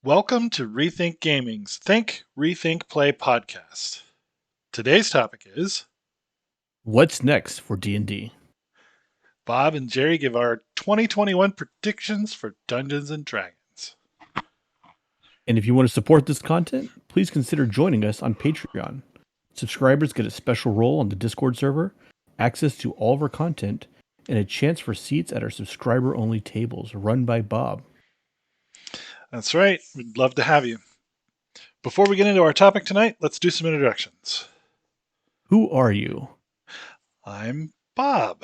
Welcome to Rethink Gaming's Think, Rethink, Play podcast. Today's topic is What's next for D&D? Bob and Jerry give our 2021 predictions for Dungeons and Dragons. And if you want to support this content, please consider joining us on Patreon. Subscribers get a special role on the Discord server, access to all of our content, and a chance for seats at our subscriber-only tables run by Bob. That's right, we'd love to have you. Before we get into our topic tonight, let's do some introductions. Who are you? I'm Bob.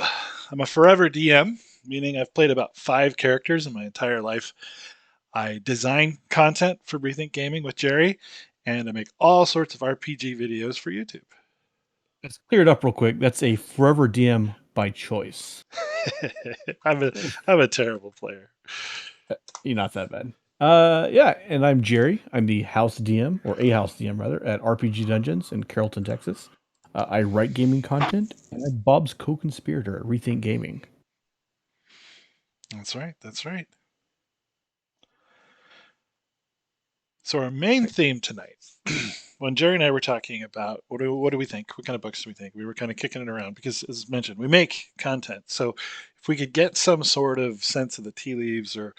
I'm a forever DM, meaning I've played about 5 characters in my entire life. I design content for Rethink Gaming with Jerry, and I make all sorts of RPG videos for YouTube. Let's clear it up real quick. That's a forever DM by choice. I'm a terrible player. You're not that bad. Yeah, and I'm Jerry. I'm the house DM, or a house DM rather, at RPG Dungeons in Carrollton, Texas. I write gaming content, and I'm Bob's co-conspirator at Rethink Gaming. That's right. That's right. So our main theme tonight, when Jerry and I were talking about what do we think, what kind of books do we think, we were kind of kicking it around because, as mentioned, we make content. So if we could get some sort of sense of the tea leaves or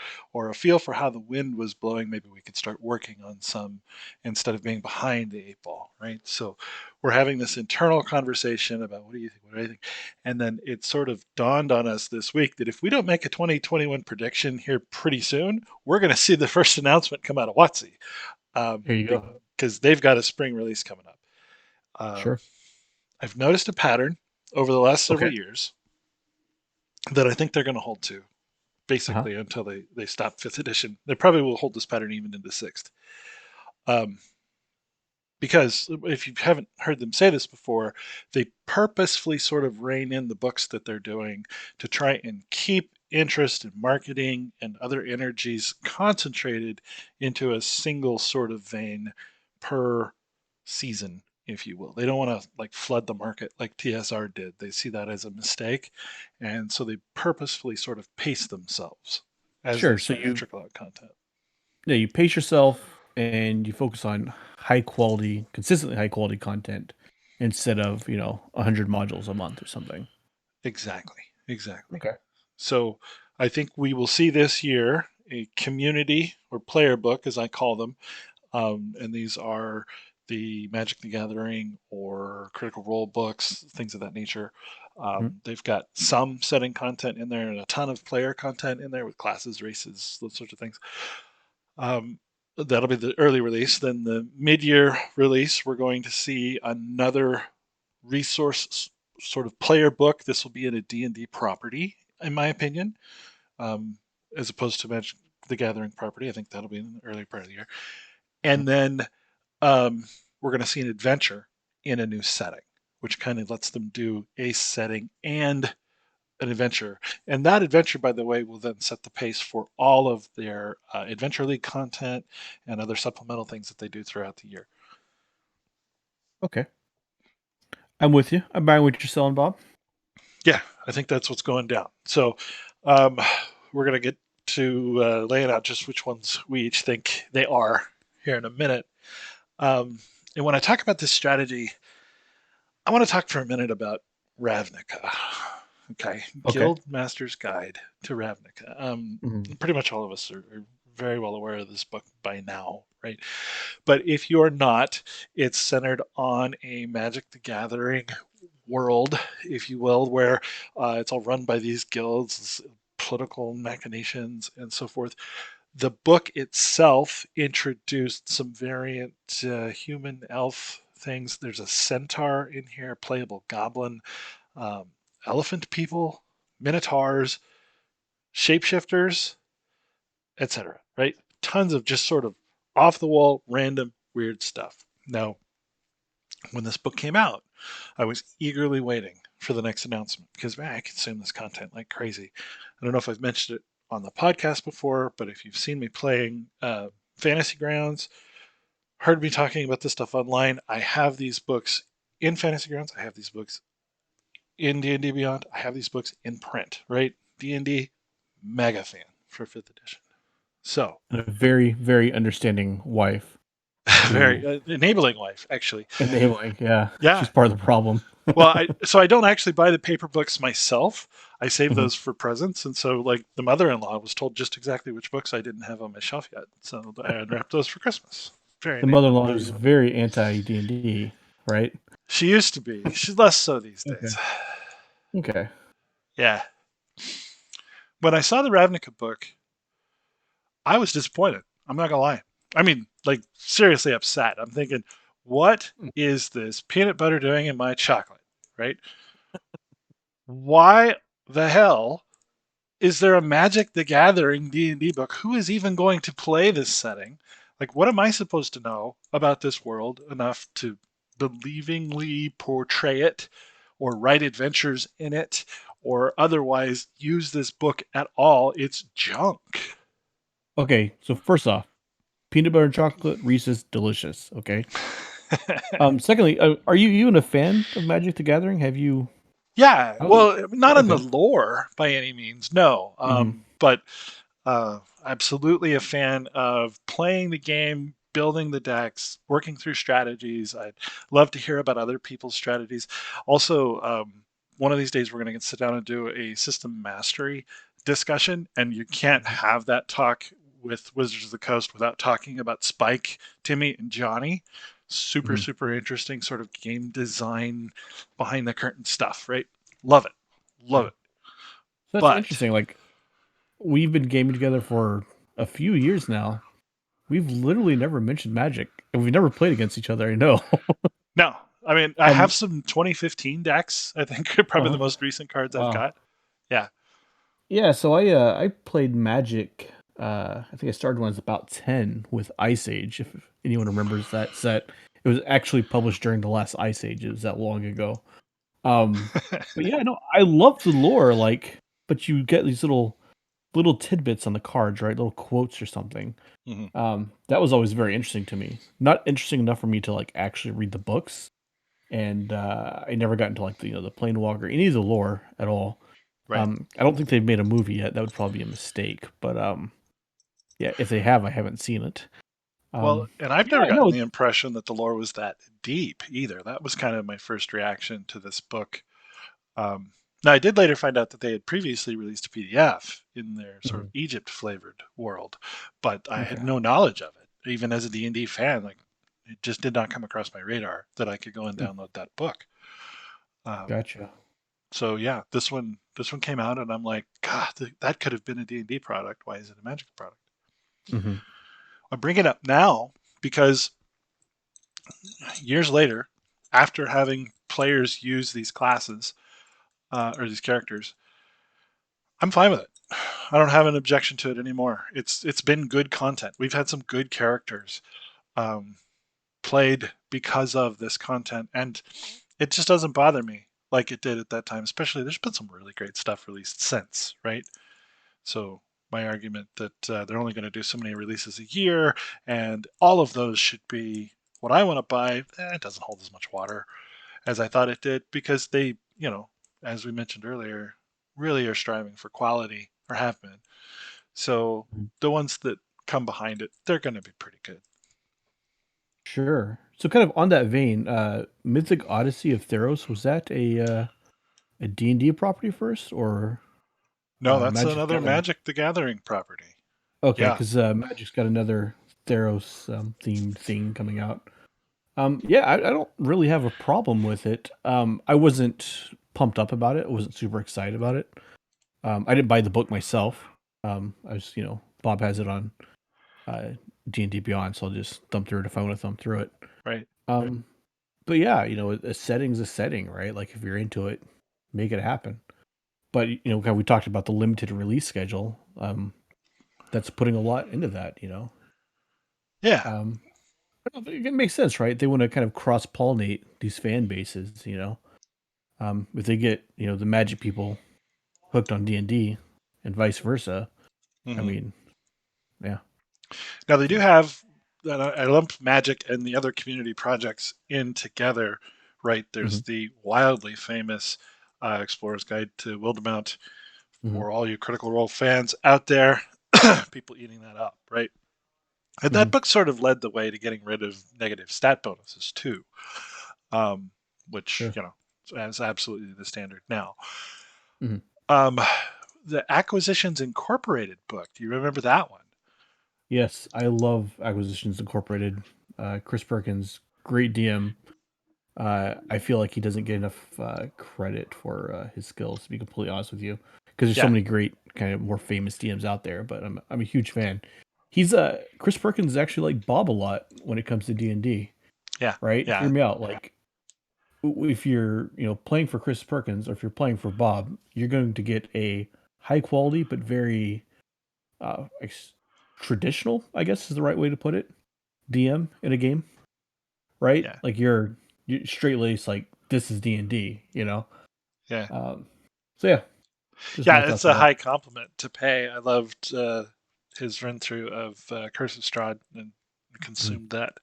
a feel for how the wind was blowing, maybe we could start working on some instead of being behind the 8 ball, right? So we're having this internal conversation about what do you think, what do I think, and then it sort of dawned on us this week that if we don't make a 2021 prediction here pretty soon, we're going to see the first announcement come out of WotC. Here you go. Because they've got a spring release coming up. Sure. I've noticed a pattern over the last several Okay. years that I think they're going to hold to, Uh-huh. basically until they stop 5th edition. They probably will hold this pattern even into 6th. Um, because if you haven't heard them say this before, they purposefully sort of rein in the books that they're doing to try and keep interest in marketing and other energies concentrated into a single sort of vein per season, if you will. They don't want to like flood the market like TSR did. They see that as a mistake, and so they purposefully sort of pace themselves as they Sure. So start to you trickle out content. yeah, you pace yourself and you focus on high quality, consistently high quality content instead of, 100 modules a month or something. Exactly, exactly. Okay. So I think we will see this year a community or player book, as I call them, and these are the Magic the Gathering or Critical Role books, things of that nature. Mhm. They've got some setting content in there and a ton of player content in there with classes, races, those sorts of things. That'll be the early release. Then the mid-year release, we're going to see another resource sort of player book. This will be in a D&D property, in my opinion, um, as opposed to Magic the Gathering property. I think that'll be in the early part of the year. And then we're going to see an adventure in a new setting, which kind of lets them do a setting and an adventure. And that adventure, by the way, will then set the pace for all of their Adventure League content and other supplemental things that they do throughout the year. Okay. I'm with you. I'm buying what you're selling, Bob. Yeah, I think that's what's going down. So um, we're going to get to laying out just which ones we each think they are here in a minute. And when I talk about this strategy, I want to talk for a minute about Ravnica. Okay, Okay. Guild Master's Guide to Ravnica. Mhm. Pretty much all of us are very well aware of this book by now, right? But if you're not, it's centered on a Magic the Gathering world, if you will, where it's all run by these guilds, political machinations, and so forth. The book itself introduced some variant human elf things. There's a centaur in here, playable goblin, um, elephant people, minotaurs, shapeshifters, etc. Right? Tons of just sort of off the wall, random, weird stuff. Now, when this book came out, I was eagerly waiting for the next announcement because man, I consume this content like crazy. I don't know if I've mentioned it on the podcast before, but if you've seen me playing Fantasy Grounds, heard me talking about this stuff online, I have these books in Fantasy Grounds. I have these books in D&D Beyond. I have these books in print, right? D&D, mega fan for 5th edition. So, And a very, very understanding wife very who enabling wife, actually. enabling. Yeah, Yeah. she's part of the problem. Well, I don't actually buy the paper books myself. I save Mhm. those for presents, and so like the mother-in-law was told just exactly which books I didn't have on my shelf yet, so I unwrapped those for Christmas. Very The enabling. mother-in-law is very anti D&D, right? She used to be. She's less so these days. Okay. Okay. Yeah. When I saw the Ravnica book, I was disappointed. I'm not gonna lie. I mean, like seriously upset. I'm thinking, what is this peanut butter doing in my chocolate? Right? Why the hell is there a Magic the Gathering D&D book? Who is even going to play this setting? Like, what am I supposed to know about this world enough to believingly portray it or write adventures in it or otherwise use this book at all? It's junk. Okay. So first off, peanut butter and chocolate Reese's delicious. Okay. Secondly, are you even a fan of Magic the Gathering? Have you? Yeah, I was, well, not in the okay. lore by any means, no. Hmm. But absolutely a fan of playing the game, building the decks, working through strategies. I'd love to hear about other people's strategies. Also, one of these days we're going to sit down and do a system mastery discussion, and you can't have that talk with Wizards of the Coast without talking about Spike, Timmy, and Johnny. Super, Hmm. super interesting sort of game design behind the curtain stuff, right? Love it. Love Yeah. it. So that's But interesting. Like we've been gaming together for a few years now. We've literally never mentioned Magic, and we've never played against each other. I know. no, I mean, I have um. some 2015 decks. I think are probably the Uh-huh. most recent cards I've Wow. got. Yeah. Yeah. So I played Magic. I think I started when I was about 10 with Ice Age. If anyone remembers that set, it was actually published during the last Ice Age. It was that long ago. Um, but yeah, no, I love the lore, like, but you get these little tidbits on the cards, right? Little quotes or something. hmm That was always very interesting to me. Not interesting enough for me to like actually read the books, and I never got into like the Planewalker, any of the lore at all. Right. I don't think they've made a movie yet. That would probably be a mistake, but yeah, if they have, I haven't seen it. Well, and I've never Yeah, gotten no, the impression that the lore was that deep either. That was kind of my first reaction to this book. Um, Now, I did later find out that they had previously released a PDF in their sort of Mhm. Egypt flavored world, but I had Okay, no knowledge of it. Even as a D&D fan, like it just did not come across my radar that I could go and mm, download that book. Um, gotcha. so yeah, this one came out, and I'm like, God, that could have been a D&D product. Why is it a Magic product? Hmm. I bring it up now because years later, after having players use these classes or these characters, I'm fine with it. I don't have an objection to it anymore. It's been good content. We've had some good characters um, played because of this content, and it just doesn't bother me like it did at that time. Especially, there's been some really great stuff released since, right? So my argument that they're only going to do so many releases a year, and all of those should be what I want to buy, it doesn't hold as much water as I thought it did because they, as we mentioned earlier, really are striving for quality or have been. So the ones that come behind it, they're going to be pretty good. Sure. So kind of on that vein, Mythic Odyssey of Theros, was that a D&D property first or No, that's Magic the another Gathering? Magic the Gathering property. Okay, Yeah. because Magic's got another Theros themed thing coming out. Yeah, I don't really have a problem with it. I wasn't pumped up about it. I wasn't super excited about it. I didn't buy the book myself. I was, Bob has it on uh, D&D Beyond, so I'll just thumb through it if I want to thumb through it. Right. Um, but yeah, a setting's a setting, right? Like if you're into it, make it happen. But kind of we talked about the limited release schedule. That's putting a lot into that. Yeah. Um, I don't think it makes sense, right? They want to kind of cross pollinate these fan bases. If they get the Magic people hooked on D&D and vice versa, I hmm mean, yeah. Now they do have. I lumped Magic and the other community projects in together, right? Hmm. There's the wildly famous Explorer's Guide to Wildemount Hmm. for all you Critical Role fans out there. people eating that up, right? And that Mhm. book sort of led the way to getting rid of negative stat bonuses too, um, which Sure. is absolutely the standard now. Mhm. Um, the Acquisitions Incorporated book. Do you remember that one? Yes, I love Acquisitions Incorporated. Chris Perkins, great DM. I feel like he doesn't get enough credit for his skills, to be completely honest with you, because there's so Yeah, many great kind of more famous DMs out there. But I'm a huge fan. He's Chris Perkins is actually like Bob a lot when it comes to D&D, yeah, right? Hear yeah, me out. Like if you're playing for Chris Perkins or if you're playing for Bob, you're going to get a high quality but very ex- traditional, I guess is the right way to put it, DM in a game, right? yeah, Like you straight laced, like this is D&D, you know. yeah. Um, so yeah, just my Yeah, it's thoughts a on that. high compliment to pay. I loved his run through of Curse of Strahd and Mhm. consumed that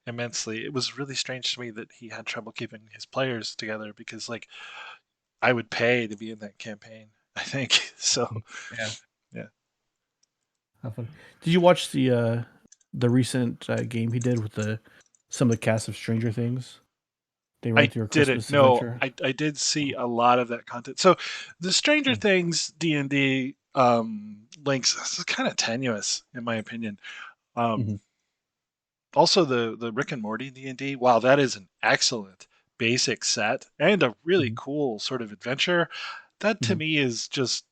immensely. It was really strange to me that he had trouble keeping his players together because, like, I would pay to be in that campaign. I think so. Yeah, Yeah, how funny. Did you watch the recent game he did with the some of the cast of Stranger Things? They ran I through a didn't Christmas know. adventure. I did see a lot of that content. So the Stranger Mm-hmm. Things D&D links is kind of tenuous in my opinion. Mm-hmm. Um, Also, the Rick and Morty D&D, while that is an excellent basic set and a really cool sort of adventure, that to Mm-hmm. me is just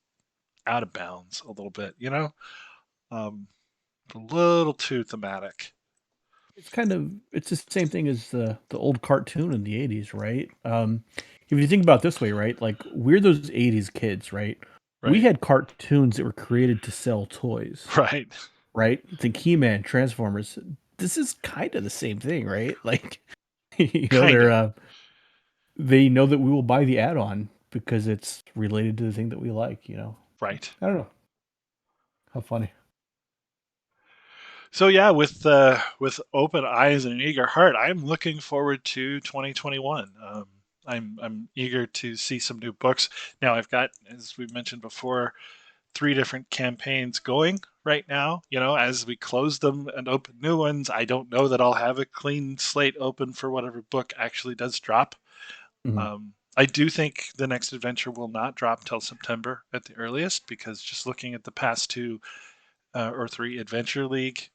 out of bounds a little bit, you know? Um, a little too thematic. It's the same thing as the old cartoon in the 80s, right? If you think about it this way, right? Like we're those 80s kids, right? We Right? had cartoons that were created to sell toys, Right. right? Think He-Man, Transformers. This is kind of the same thing, right? Like Kind of. they know that we will buy the add-on because it's related to the thing that we like, you know. So, Right. I don't know. How funny. So yeah, with open eyes and an eager heart, I'm looking forward to 2021. I'm eager to see some new books. Now I've got, as we mentioned before, three different campaigns going right now. You know, as we close them and open new ones, I don't know that I'll have a clean slate open for whatever book actually does drop. Mhm. I do think the next adventure will not drop till September at the earliest because just looking at the past two or three Adventure League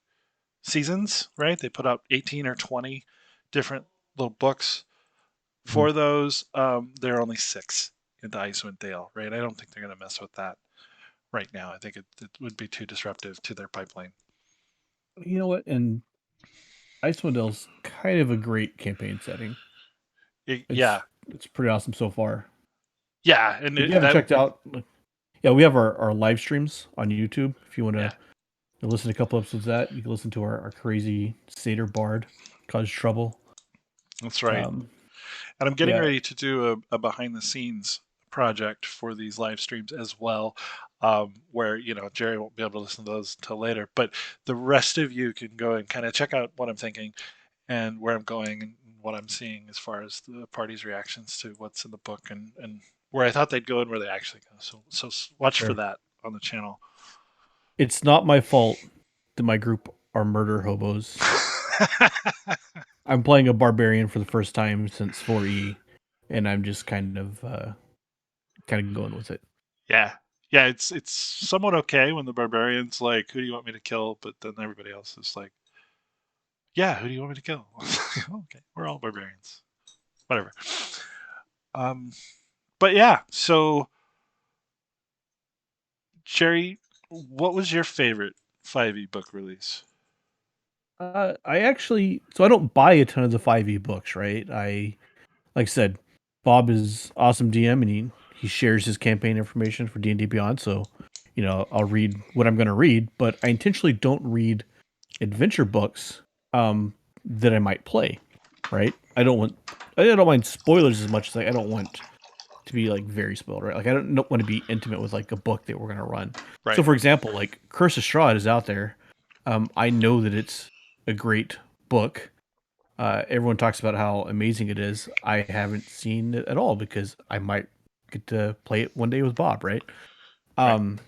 seasons, right? They put out 18 or 20 different little books Mhm. for those. There are only six in the Icewind Dale, right? I don't think they're going to mess with that right now. I think it would be too disruptive to their pipeline. You know what? And Icewind Dale's kind of a great campaign setting. Yeah, It's pretty awesome so far. yeah, and If you haven't that checked out, yeah, we have our live streams on YouTube. If you want yeah, to listen to a couple episodes of that, you can listen to our crazy satyr bard cause trouble. that's right. Um, And I'm getting yeah, ready to do a behind the scenes project for these live streams as well, where Jerry won't be able to listen to those until later. But the rest of you can go and kind of check out what I'm thinking and where I'm going and what I'm seeing as far as the party's reactions to what's in the book and where I thought they'd go and where they actually go. So watch for sure. that on the channel. It's not my fault that my group are murder hobos. I'm playing a barbarian for the first time since 4E, and I'm just kind of going with it. Yeah. Yeah, it's somewhat okay when the barbarian's like, "Who do you want me to kill?" But then everybody else is like, "Yeah, who do you want me to kill?" Okay, we're all barbarians. Whatever. Um, but yeah, so Jerry, what was your favorite 5e book release? I actually, so I don't buy a ton of the 5e books, right? Like I said, Bob is awesome DM, and he shares his campaign information for D&D Beyond. So, I'll read what I'm going to read, but I intentionally don't read adventure books that I might play. Right? I don't mind spoilers as much as I don't want to be like very spoiled. Right? Like I don't want to be intimate with like a book that we're going to run. So, Right, for example, like Curse of Strahd is out there. I know that it's a great book. Everyone talks about how amazing it is. I haven't seen it at all because I might get to play it one day with Bob, right? right. Um,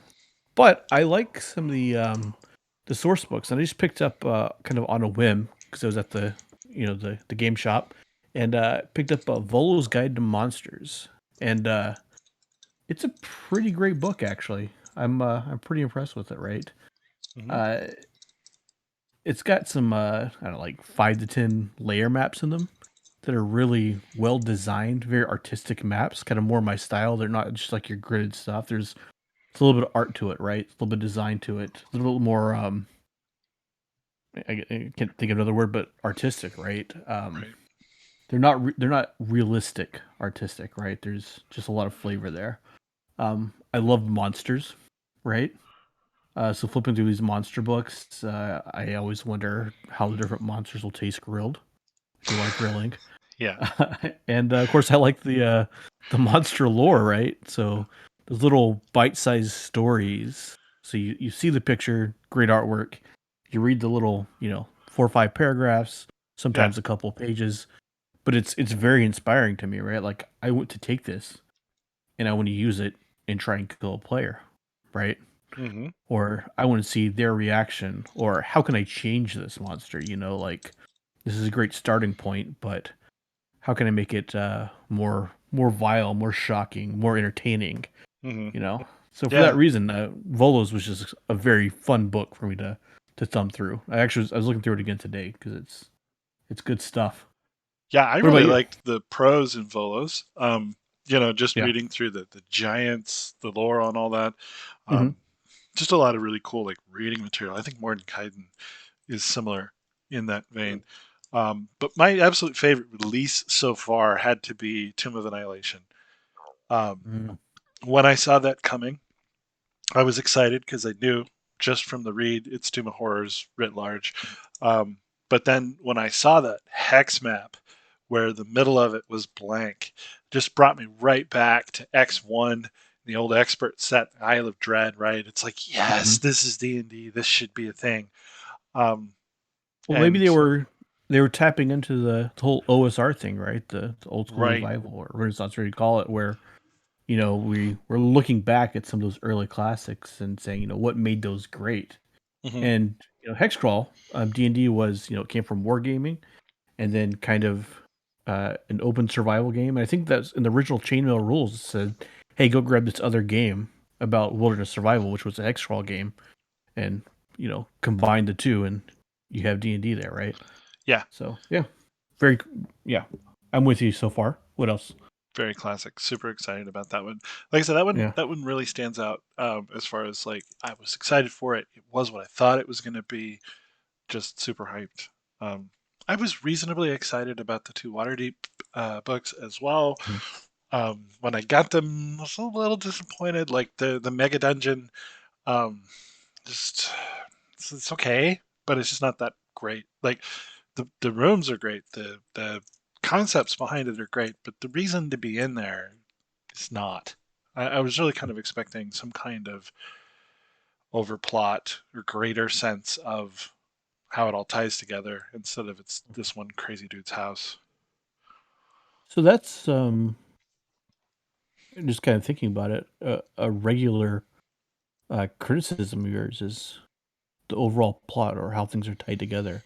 But I like some of the source books, and I just picked up kind of on a whim because I was at the the game shop, and picked up Volo's Guide to Monsters, and it's a pretty great book actually. I'm pretty impressed with it. Right, Hmm. uh, it's got some I don't know, like 5 to 10 layer maps in them that are really well designed, very artistic maps, kind of more my style. They're not just like your gridded stuff. There's it's a little bit of art to it, right? It's a little bit of design to it, a little bit more I can't think of another word, but artistic, right? Right. They're not realistic artistic, right? There's just a lot of flavor there. I love monsters, right? So flipping through these monster books, I always wonder how the different monsters will taste grilled. If you like grilling, Yeah. and of course, I like the monster lore, right? So those little bite-sized stories. So you see the picture, great artwork. You read the little 4 or 5 paragraphs, Yeah. sometimes a couple pages, but it's very inspiring to me, right? Like I want to take this and I want to use it and try and kill a player, right? Hmm. Or I want to see their reaction, or how can I change this monster? Like this is a great starting point, but how can I make it more vile, more shocking, more entertaining? Hmm. You know. So for that Yeah. reason, Volos was just a very fun book for me to thumb through. I was looking through it again today because it's good stuff. Yeah, I What about really you? liked the prose in Volos. Just Yeah. reading through the giants, the lore on all that. Hmm. Um, just a lot of really cool like reading material. I think Morton Kaiden is similar in that vein. But my absolute favorite release so far had to be Tomb of Annihilation. Um, Mm. when I saw that coming, I was excited because I knew just from the read it's Tomb of Horrors writ large. Um, but then when I saw that hex map where the middle of it was blank, just brought me right back to X1, the old expert set, Isle of Dread. Right? It's like yes, Hmm. this is D&D. This should be a thing. Um, Well, maybe and they were tapping into the whole OSR thing, right? The old school right. revival or Renaissance, where you call it, where we're looking back at some of those early classics and saying, what made those great. Hmm. And Hexcrawl, D&D was it came from wargaming, and then kind of an open survival game. And I think that's in the original Chainmail rules. It said, "Hey, go grab this other game about wilderness survival, which was a Hexcrawl game, and combine the two, and you have D&D there, right?" Yeah, So yeah, very yeah. I'm with you so far. What else? very classic. Super excited about that one. Like I said, that one Yeah. that one really stands out as far as like I was excited for it. It was what I thought it was going to be. Just super hyped. Um, I was reasonably excited about the two Waterdeep books as well. Mhm. When I got them, I was a little disappointed. Like the mega dungeon, um, just it's okay, but it's just not that great. Like the rooms are great, the concepts behind it are great, but the reason to be in there is not. I was really kind of expecting some kind of overplot or greater sense of how it all ties together instead of it's this one crazy dude's house. So that's just kind of thinking about it. A regular criticism of yours is the overall plot or how things are tied together.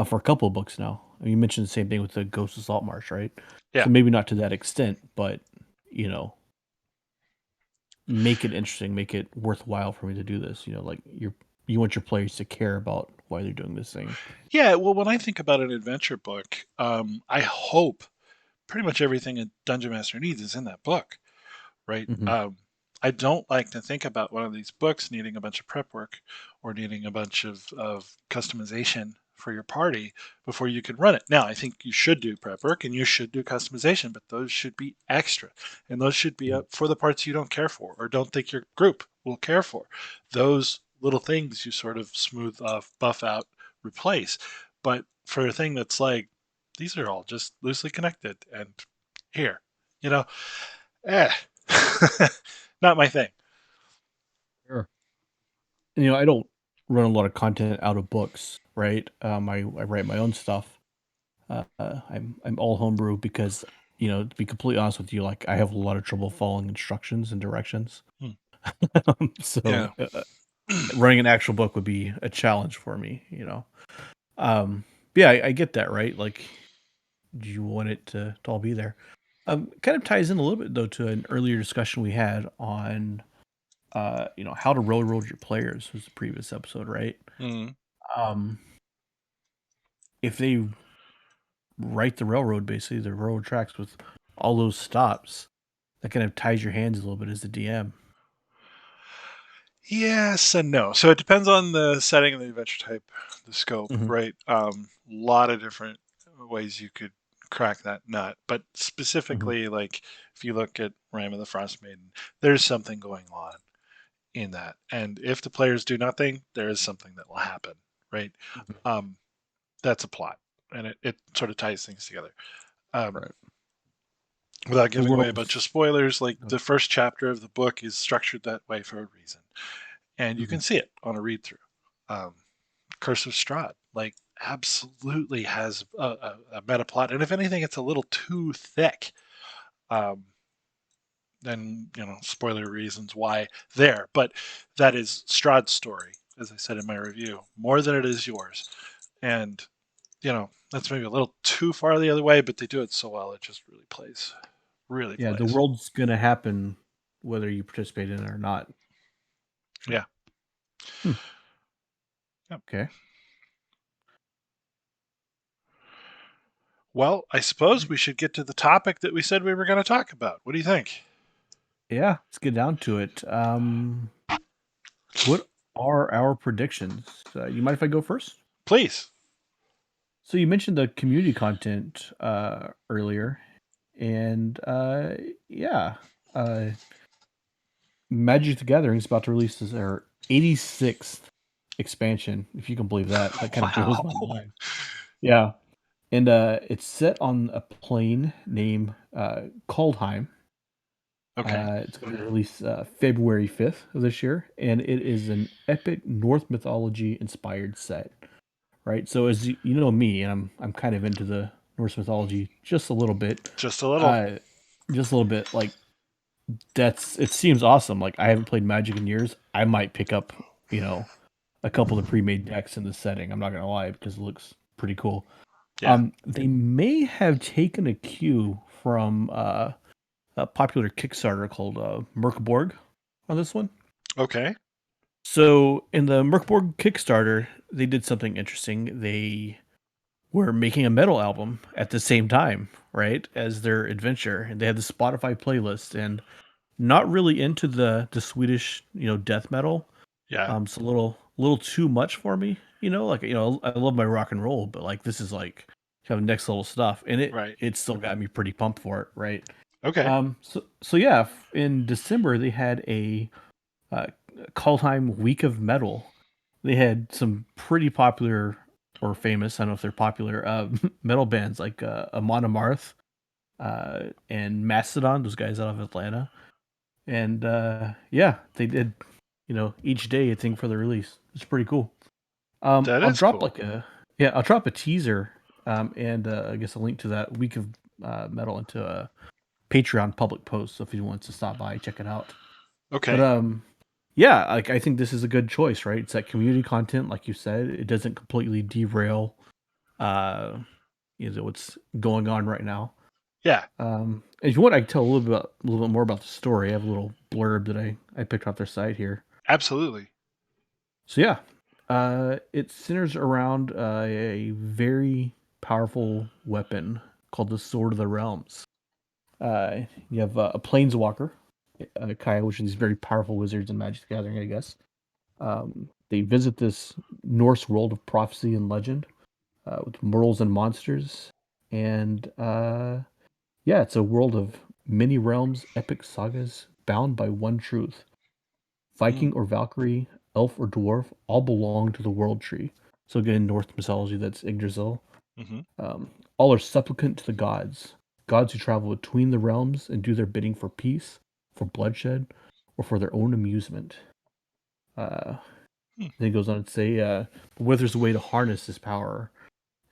For a couple of books now, I mean, you mentioned the same thing with the Ghost of Saltmarsh, right? Yeah, So maybe not to that extent, but you know, make it interesting, make it worthwhile for me to do this. Like you want your players to care about why they're doing this thing. yeah. Well, when I think about an adventure book, I hope pretty much everything a dungeon master needs is in that book, right? Hmm. I don't like to think about one of these books needing a bunch of prep work or needing a bunch of customization for your party before you can run it. Now, I think you should do prep work and you should do customization, but those should be extra. And those should be up for the parts you don't care for or don't think your group will care for. Those little things you sort of smooth off, buff out, replace. But for a thing that's like, these are all just loosely connected and here, you know, eh, not my thing. Sure. And, I don't run a lot of content out of books, right? I write my own stuff. I'm all homebrew because to be completely honest with you, like I have a lot of trouble following instructions and directions. Hmm. So Yeah. running an actual book would be a challenge for me, you know. Um, yeah, I get that, right? Like, you want it to all be there. Kind of ties in a little bit though to an earlier discussion we had on, how to railroad your players was the previous episode, right? Mm. Um, if they write the railroad, basically the railroad tracks with all those stops, that kind of ties your hands a little bit as the DM. Yes and no. So it depends on the setting of the adventure type, the scope, Hmm. right? A lot of different ways you could crack that nut. But Hmm. specifically, like if you look at Ram of the Frost Maiden, there's something going on in that. And if the players do nothing, there is something that will happen, right? Um, that's a plot. And it sort of ties things together. Um, Right. Without The giving away a bunch of world's. spoilers, like the first chapter of the book is structured that way for a reason. And you Mhm. can see it on a read through. Um, Curse of Strahd, like, absolutely has a meta plot. And if anything, it's a little too thick. Um, then, spoiler reasons why there. But that is Strahd's story, as I said in my review, more than it is yours. And, that's maybe a little too far the other way, but they do it so well. It just really plays. Really Yeah, the plays. world's gonna happen whether you participate in it or not. Sure. Yeah. Hmm. Yep. Okay. Well, I suppose we should get to the topic that we said we were going to talk about. What do you think? Yeah, let's get down to it. What are our predictions? You mind if I go first? Please. So you mentioned the community content earlier, and yeah, uh, Magic the Gathering is about to release their 86th expansion. If you can believe that, that kind of blows Wow. my mind. Yeah, and it's set on a plane named Kaldheim. Okay. It's going to be released February 5th of this year, and it is an epic Norse mythology inspired set. Right, so as you know me, and I'm kind of into the Norse mythology just a little bit, Just a little. uh, just a little bit. Like it seems awesome. Like I haven't played Magic in years. I might pick up, you know, a couple of pre-made decks in the setting. I'm not gonna lie because it looks pretty cool. Yeah. They may have taken a cue from a popular Kickstarter called Merkborg on this one. Okay. So in the Merkborg Kickstarter, they did something interesting. They were making a metal album at the same time, right, as their adventure, and they had the Spotify playlist. And not really into the Swedish, death metal. Yeah. It's a little too much for me. Like I love my rock and roll, but like this is like kind of next level stuff, and it Right. it still got me pretty pumped for it, right? Okay. So yeah, in December they had a uh, Kaldheim Week of Metal. They had some pretty popular or famous, I don't know if they're popular, metal bands like Amon Amarth and Mastodon, those guys out of Atlanta. And yeah, they did, each day a thing for the release. It's pretty cool. That I'll is drop cool. like I'll drop a teaser, and I guess a link to that Week of Metal into a Patreon public post. So if anyone wants to stop by, check it out. But Okay. yeah, like I think this is a good choice, right? It's that community content, like you said. It doesn't completely derail, uh, what's going on right now. Yeah. If you want, I can tell a little bit more about the story. I have a little blurb that I picked off their site here. Absolutely. So yeah, it centers around a very powerful weapon called the Sword of the Realms. You have a planeswalker, Kaya, which are these very powerful wizards in Magic the Gathering, I guess. They visit this Norse world of prophecy and legend with mortals and monsters, and yeah, it's a world of many realms, epic sagas bound by one truth: Mm. Viking or Valkyrie, elf or dwarf, all belong to the world tree. So again, in Norse mythology, that's Yggdrasil. Hmm. All are supplicant to the gods, gods who travel between the realms and do their bidding for peace, for bloodshed, or for their own amusement. Uh, Hmm. then it goes on to say, but whether there's a way to harness this power,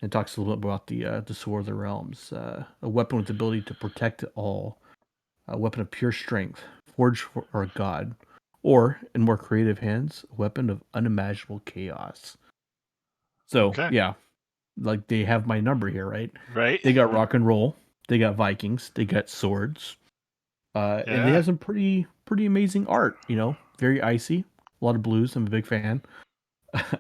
and it talks a little bit about the Sword of the Realms, a weapon with the ability to protect all, a weapon of pure strength, forged for a god, or in more creative hands, a weapon of unimaginable chaos. So Okay. yeah, like they have my number here, right? Right. They got rock and roll, they got Vikings, they got swords, and they Yeah. have some pretty amazing art. Very icy, a lot of blues. I'm a big fan.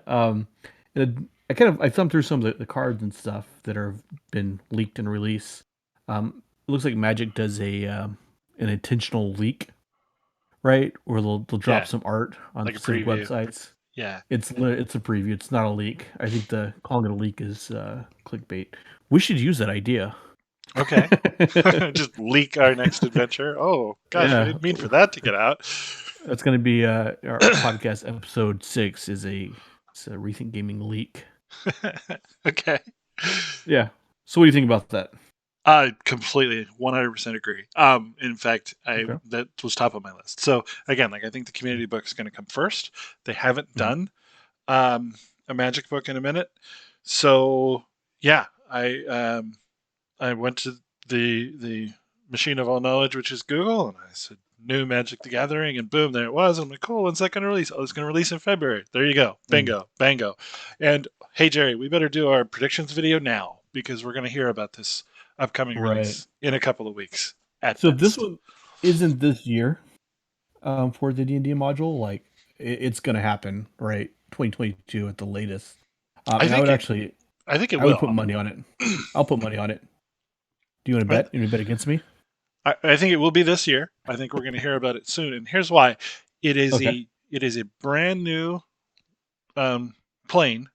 um, and I thumbed through some of the cards and stuff that have been leaked and released. It looks like Magic does an intentional leak, right? Where they'll drop Yeah. some art on Like a specific preview. websites. Yeah. It's a preview. It's not a leak. I think the calling it a leak is clickbait. We should use that idea. Okay. Just leak our next adventure. Oh gosh, I Yeah, didn't mean for that to get out. that's going to be our podcast episode 6 is it's a Rethink Gaming leak. Okay. Yeah. So what do you think about that? I completely 100% agree. In fact, I Okay. that was top of my list. So again, like I think the community book is going to come first. They haven't Mhm. done um, a magic book in a minute, so yeah, I went to the machine of all knowledge, which is Google, and I said new Magic the Gathering, and boom, there it was. I'm like, cool, when's that going to release? Oh, it's going to release in February. There you go, Mm. bingo, bango. And hey, Jerry, we better do our predictions video now because we're going to hear about this upcoming Right. release in a couple of weeks at So if this best. one isn't this year for the D&D module, like it's going to happen, right? 2022 at the latest. I And think it. I think it I would put will. money on it. I'll put money on it. Do you want to bet? You want to bet against me? I think it will be this year. I think we're going to hear about it soon, and here's why: Okay. it is a brand new um, plane.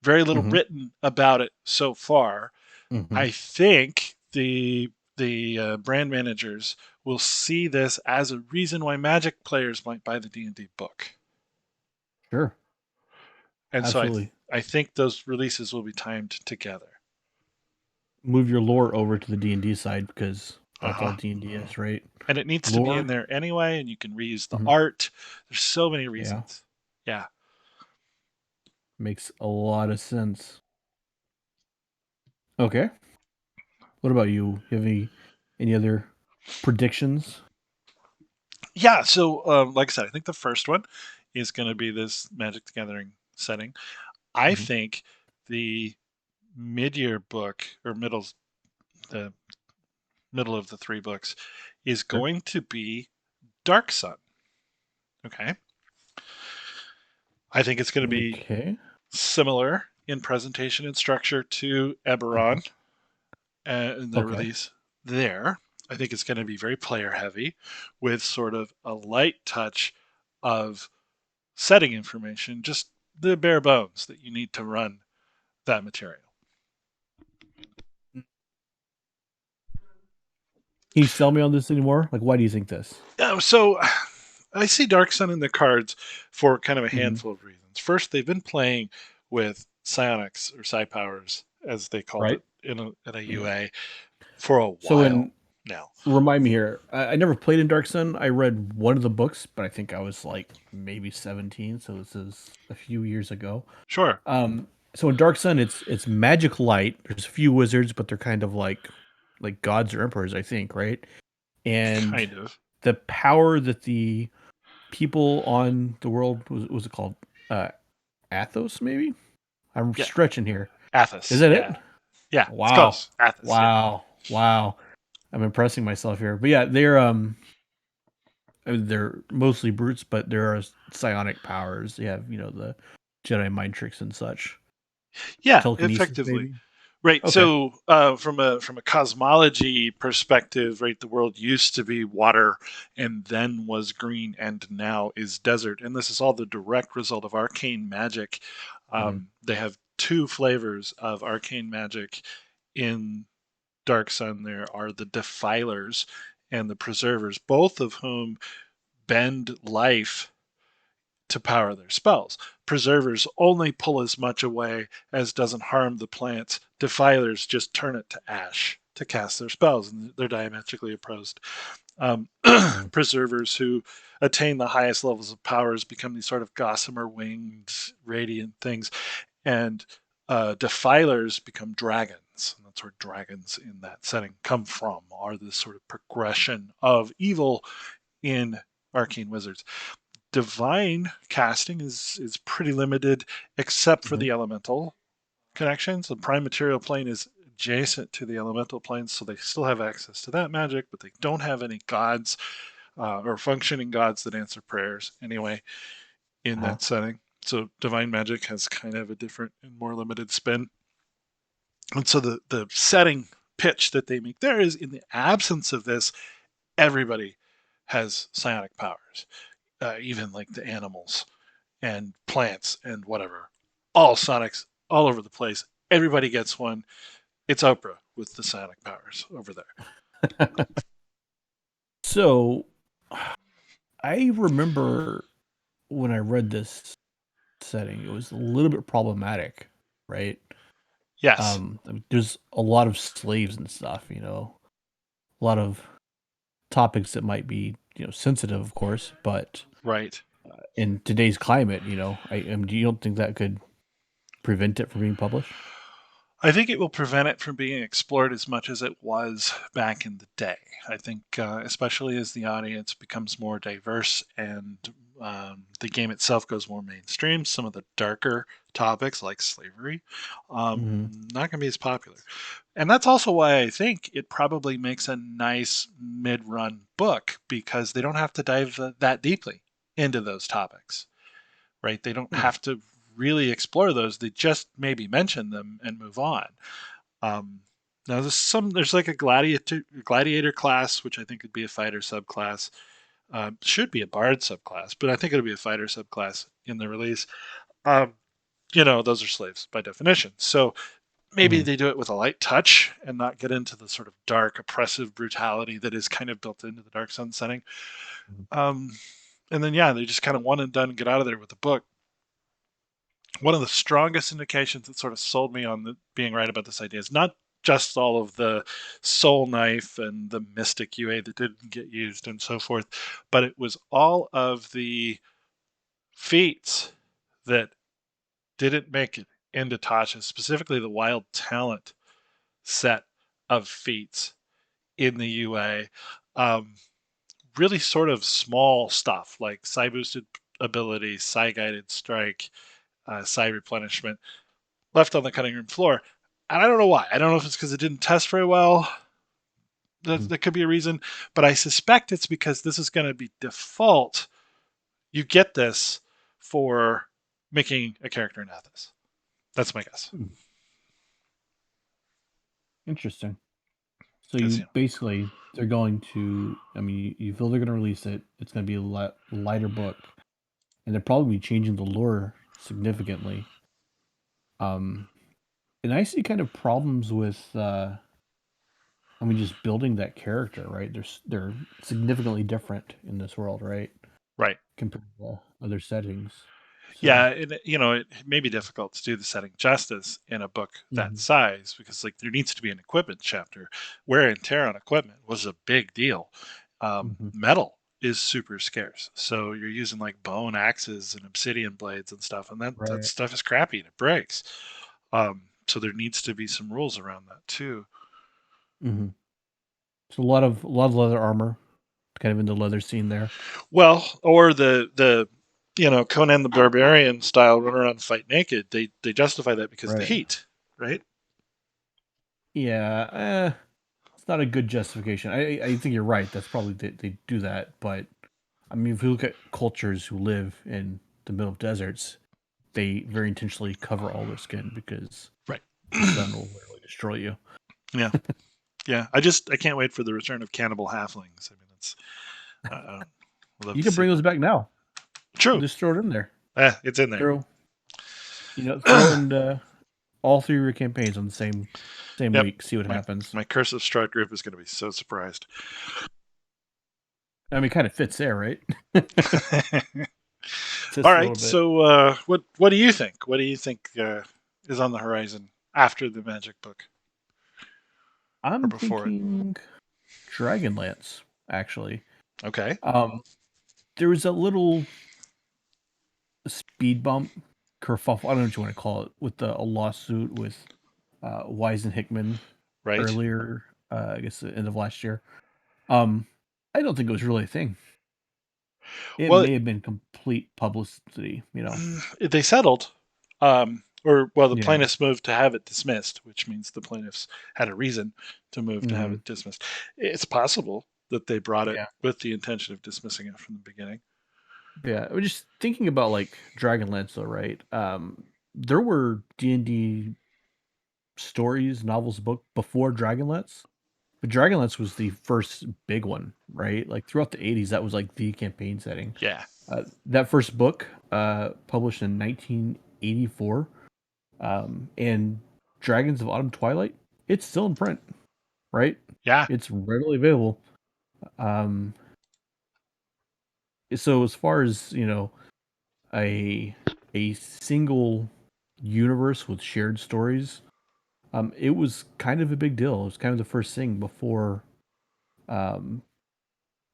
Very little Mm-hmm. written about it so far. Mm-hmm. I think the brand managers will see this as a reason why Magic players might buy the D&D book, Sure. and so Absolutely. I think those releases will be timed together. Move your lore over to the D&D side because Uh that's all huh. D&D is, right? And it needs to be in Lore. there anyway, and you can reuse the Mhm. art. There's so many Yeah. reasons. Yeah. Makes a lot of sense. Okay. What about you? You have any other predictions? Yeah. So, like I said, I think the first one is going to be this Magic the Gathering setting. I Mhm. think the mid-year book or the middle of the three books is Sure. going to be Dark Sun. Okay. I think it's going to be Okay. similar in presentation and structure to Uh-huh. Eberron and their Okay. release there. I think it's going to be very player heavy with sort of a light touch of setting information, just the bare bones that you need to run that material. Can you sell me on this anymore? Like, why do you think this? So I see Dark Sun in the cards for kind of a Hmm. handful of reasons. First, they've been playing with psionics or psi powers, as they called Right. it in a UA, for a So, while now. remind me here. I never played in Dark Sun. I read one of the books, but I think I was like maybe 17. So this is a few years ago. Sure, So in Dark Sun, it's magic light. There's a few wizards, but they're kind of like gods or emperors, I think, right? And kind of. the power that the people on the world was it called uh Athos, maybe? I'm Yeah, stretching here. Is Athos. that Yeah, it? yeah, it's Wow. close. Athos. Yeah, Wow. I'm impressing myself here. But yeah, they're mostly brutes, but there are psionic powers. They have, the Jedi mind tricks and such. yeah, Telekinesis, effectively. maybe. Right. Okay. So, from a cosmology perspective, right, the world used to be water, and then was green, and now is desert. And this is all the direct result of arcane magic. Hmm. They have two flavors of arcane magic in Dark Sun. There are the Defilers and the Preservers, both of whom bend life to power their spells. Preservers only pull as much away as doesn't harm the plants. Defilers just turn it to ash to cast their spells, and they're diametrically opposed. Hmm. Preservers who attain the highest levels of powers become these sort of gossamer winged, radiant things, and defilers become dragons. And that's where dragons in that setting come from, are this sort of progression of evil in arcane wizards. Divine casting is pretty limited, except for Mhm. the elemental connections. The prime material plane is adjacent to the elemental plane, so they still have access to that magic, but they don't have any gods or functioning gods that answer prayers anyway in Uh-huh. that setting. So divine magic has kind of a different and more limited spin. And so the setting pitch that they make there is in the absence of this, everybody has psionic powers, even like the animals and plants and whatever. All sonics all over the place. Everybody gets one. It's Oprah with the psionic powers over there. So I remember when I read this setting, it was a little bit problematic, right? Yes, I mean, there's a lot of slaves and stuff, a lot of topics that might be, sensitive, of course, but right. in today's climate, you don't think that could prevent it from being published? I think it will prevent it from being explored as much as it was back in the day. I think, especially as the audience becomes more diverse and the game itself goes more mainstream, some of the darker topics like slavery, Hmm. not going to be as popular. And that's also why I think it probably makes a nice mid-run book because they don't have to dive that deeply into those topics, right? They don't Hmm. have to really explore those. They just maybe mention them and move on. Um, Now there's like a gladiator class, which I think would be a fighter subclass. Should be a bard subclass, but I think it'll be a fighter subclass in the release. Um, those are slaves by definition. So maybe Hmm. they do it with a light touch and not get into the sort of dark, oppressive brutality that is kind of built into the Dark Sun setting. Um, and then yeah, they just kind of one and done and get out of there with the book. One of the strongest indications that sort of sold me on being right about this idea is not just all of the soul knife and the mystic UA that didn't get used and so forth, but it was all of the feats that didn't make it into Tasha, specifically the wild talent set of feats in the UA. Um, Really sort of small stuff like psi boosted abilities, psi guided strike, psi replenishment left on the cutting room floor. And I don't know why. I don't know if it's because it didn't test very well. Hmm. That could be a reason. But I suspect it's because this is going to be default. You get this for making a character in Athos. That's my guess. Interesting. So Because, you basically they're going to. I mean, you feel they're going to release it. It's going to be a lighter book, and they're probably changing the lore significantly. Um, and I see kind of problems with. I mean, just building that character, right? They're significantly different in this world, right? right. Compared to other settings. Yeah, So. it may be difficult to do the setting justice in a book that Hmm. size because like there needs to be an equipment chapter. Wear and tear on equipment was a big deal. Hmm. Metal is super scarce, so you're using like bone axes and obsidian blades and stuff, and that Right. stuff is crappy and it breaks. So there needs to be some rules around that too. Hmm. So a lot of leather armor, kind of in the leather scene there. Well, or the Conan the Barbarian style run around and fight naked. They justify that because of the Right. heat, right? Yeah. It's not a good justification. I think you're right. That's probably they do that, but I mean, if you look at cultures who live in the middle of deserts, they very intentionally cover all their skin because Right. the sun will literally destroy you. Yeah, yeah. I can't wait for the return of cannibal halflings. I mean, I'd love You to can see bring those that. back now. True. Just throw it in there. It's in there. Throw throw in all three of your campaigns on the same Yep. week. See what My happens. my Curse of Strahd group is going to be so surprised. I mean, kind of fits there, right? All Just a right. little bit. So, what do you think? What do you think is on the horizon after the Magic book or I'm before it? thinking Dragonlance, actually. Okay. Um, there was a little speed bump, kerfuffle. I don't know what you want to call it, with a lawsuit with Wise and Hickman Right. earlier. I guess the end of last year. Um, I don't think it was really a thing. It Well, may have been complete publicity, you know. they settled, or well, the Yeah. plaintiffs moved to have it dismissed, which means the plaintiffs had a reason to move to have Hmm. it dismissed. It's possible that they brought it Yeah. with the intention of dismissing it from the beginning. Yeah. We're just thinking about like Dragonlance, though, right? There were D&D stories, novels, book before Dragonlance. But Dragonlance was the first big one, right? Like throughout the 80s, that was like the campaign setting. Yeah, That first book, published in 1984, and Dragons of Autumn Twilight, it's still in print, right? yeah, It's readily available. Um, so as far as a a single universe with shared stories, it was kind of a big deal. It was kind of the first thing before, um,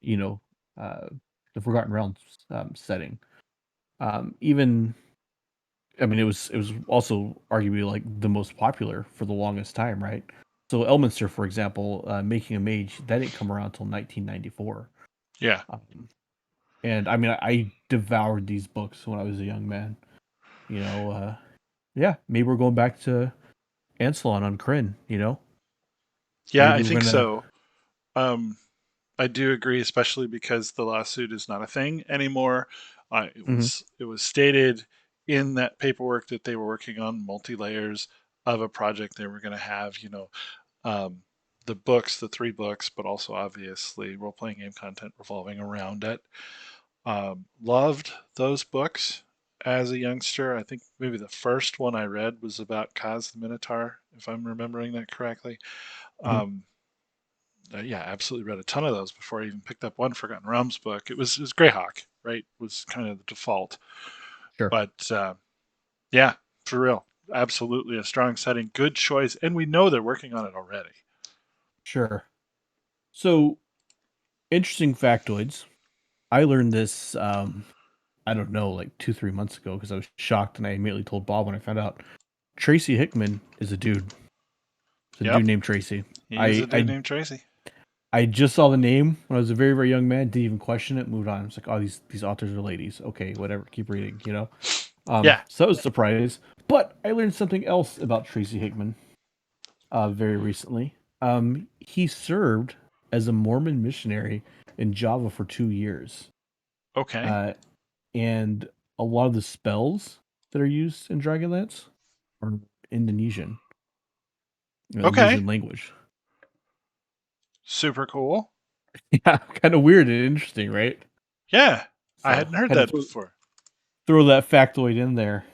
you know, uh, the Forgotten Realms setting. Even I mean, it was also arguably like the most popular for the longest time, right? So Elminster, for example, Making a Mage, that didn't come around until 1994. yeah, Um, and I mean, I devoured these books when I was a young man. You know, yeah, maybe we're going back to Ancelon on Kryn. yeah. I Maybe we're think gonna. so. Um, I do agree, especially because the lawsuit is not a thing anymore. Mhm. It was stated in that paperwork that they were working on multi layers of a project they were going to have. Um, the books, the three books, but also obviously role playing game content revolving around it. Loved those books as a youngster. I think maybe the first one I read was about Kaz the Minotaur, if I'm remembering that correctly. Mhm. Um, yeah, absolutely read a ton of those before I even picked up one Forgotten Realms book. It was Greyhawk, right? Was kind of the default, Sure. but yeah, for real, absolutely a strong setting, good choice, and we know they're working on it already. Sure. So interesting factoids. I learned this. I don't know, like 2-3 months ago because I was shocked and I immediately told Bob when I found out. Tracy Hickman is a dude. It's a Yep, dude named Tracy. he is I a dude I named Tracy. I just saw the name when I was a very very young man. Didn't even question it. Moved on. I was like, oh, these authors are ladies. Okay, whatever. Keep reading. Yeah. So that was a surprise. But I learned something else about Tracy Hickman very recently. He served as a Mormon missionary in Java for 2 years. Okay. Uh, and a lot of the spells that are used in Dragonlance are Indonesian, Okay. Indonesian language. Super cool. Yeah, kind of weird and interesting, right? Yeah. I So hadn't heard had to that before. throw that factoid in there.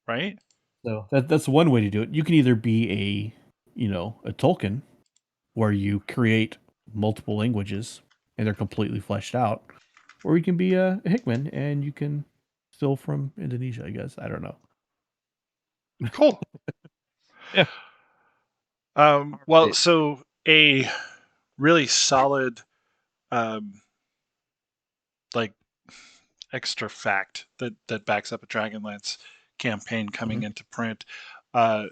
Right? So that's one way to do it. You can either be a Tolkien, where you create multiple languages and they're completely fleshed out, or you can be a Hickman and you can still from Indonesia, I guess. I don't know. Cool. Yeah. Well, Right. so a really solid, um, like extra fact that backs up a Dragonlance campaign coming Hmm. into print. Uh,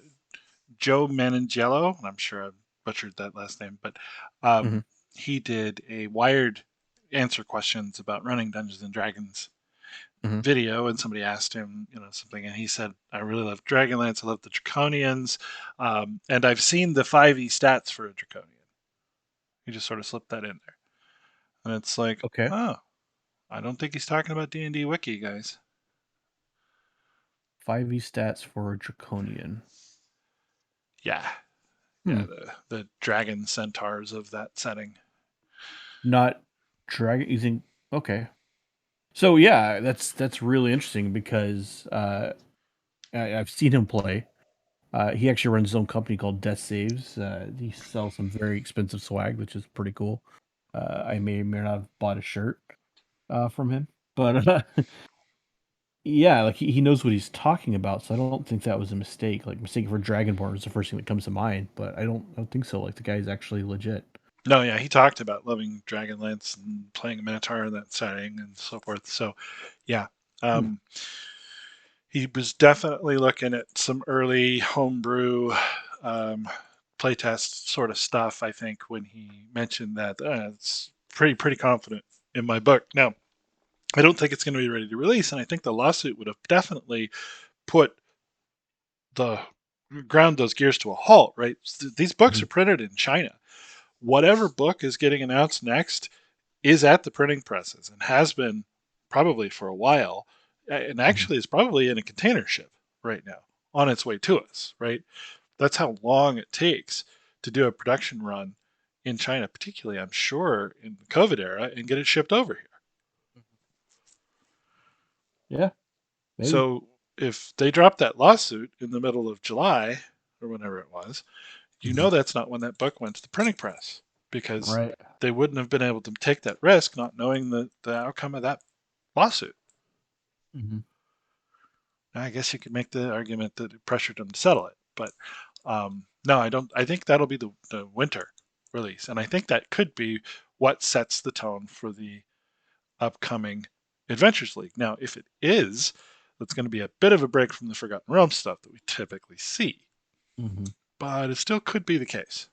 Joe Manganiello, and I'm sure I butchered that last name, but Hmm. he did a Wired answer questions about running Dungeons and Dragons Hmm. video, and somebody asked him, something, and he said, "I really love Dragonlance. I love the Draconians, and I've seen the 5e stats for a Draconian." He just sort of slipped that in there, and it's like, Okay. oh, I don't think he's talking about D&D Wiki, guys. 5e stats for Draconian. Yeah, Hmm. yeah, the dragon centaurs of that setting. Not dragon. You think? Okay. So yeah, that's really interesting because I've seen him play. He actually runs his own company called Death Saves. He sells some very expensive swag, which is pretty cool. I may or may not have bought a shirt from him, but yeah, like he knows what he's talking about. So I don't think that was a mistake. Like mistake for Dragonborn was the first thing that comes to mind, but I don't think so. Like the guy's actually legit. No, yeah, he talked about loving Dragonlance and playing a Minotaur in that setting and so forth. So, yeah, Hmm. um, he was definitely looking at some early homebrew um, playtest sort of stuff. I think when he mentioned that, it's pretty confident in my book. Now, I don't think it's going to be ready to release, and I think the lawsuit would have definitely put the ground those gears to a halt. Right? These books Mhm. are printed in China. Whatever book is getting announced next is at the printing presses and has been probably for a while, and Mhm. actually is probably in a container ship right now on its way to us. Right? That's how long it takes to do a production run in China, particularly, I'm sure, in the COVID era, and get it shipped over here. Yeah, maybe. So if they drop that lawsuit in the middle of July or whenever it was, you Mhm. know that's not when that book went to the printing press, because Right. they wouldn't have been able to take that risk not knowing the outcome of that lawsuit. Mhm. Now, I guess you could make the argument that it pressured them to settle it, but no, I don't. I think that'll be the winter release, and I think that could be what sets the tone for the upcoming Adventures League. Now, if it is, that's going to be a bit of a break from the Forgotten Realms stuff that we typically see, Mhm. but it still could be the case.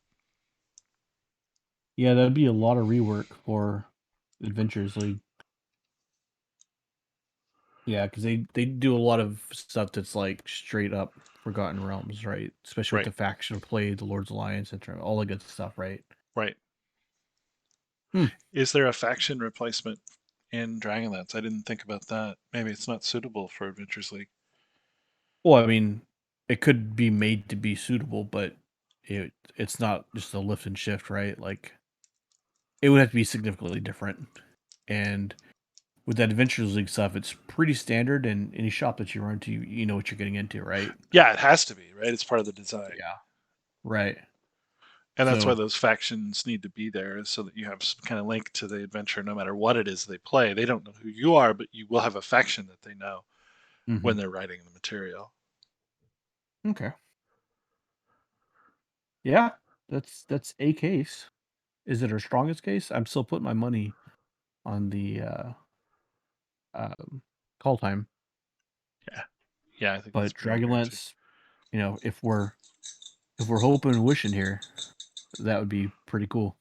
Yeah, that'd be a lot of rework for Adventures League. Yeah, because they do a lot of stuff that's like straight up Forgotten Realms, right? Especially with Right, the faction play, the Lord's Alliance, and all the good stuff, right? right. Hmm. Is there a faction replacement in Dragonlance? I didn't think about that. Maybe it's not suitable for Adventures League. Well, I mean, it could be made to be suitable, but it's not just a lift and shift, right? Like it would have to be significantly different. And with that Adventures League stuff, it's pretty standard, and any shop that you run to, you know what you're getting into, right? Yeah, it has to be, right? It's part of the design. Yeah. Right. And that's why So, those factions need to be there, is so that you have some kind of link to the adventure no matter what it is they play. They don't know who you are, but you will have a faction that they know when mhm. they're writing the material. Okay. Yeah, that's a case. Is it her strongest case? I'm still putting my money on the um, call time, Yeah. Yeah, I think that's but pretty fair too. Dragonlance, if we're hoping and wishing here, that would be pretty cool.